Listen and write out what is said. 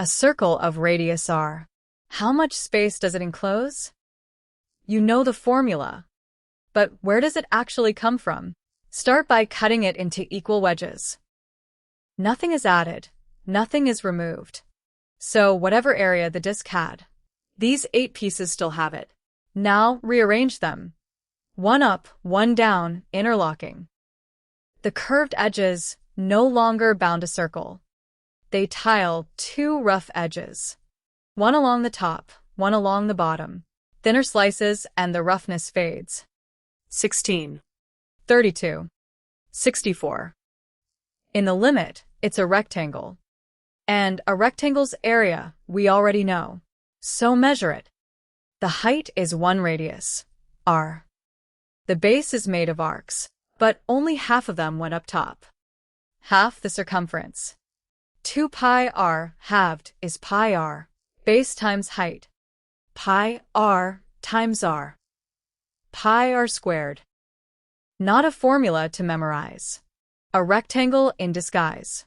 A circle of radius r. How much space does it enclose? You know the formula. But where does it actually come from? Start by cutting it into equal wedges. Nothing is added, nothing is removed. So whatever area the disk had, these 8 pieces still have it. Now rearrange them. One up, one down, interlocking. The curved edges no longer bound a circle. They tile 2 rough edges. One along the top, one along the bottom. Thinner slices and the roughness fades. 16. 32. 64. In the limit, it's a rectangle. And a rectangle's area we already know. So measure it. The height is 1 radius, r. The base is made of arcs, but only half of them went up top. Half the circumference. 2 pi r halved is pi r, base times height. Pi r times r. Pi r squared. Not a formula to memorize. A rectangle in disguise.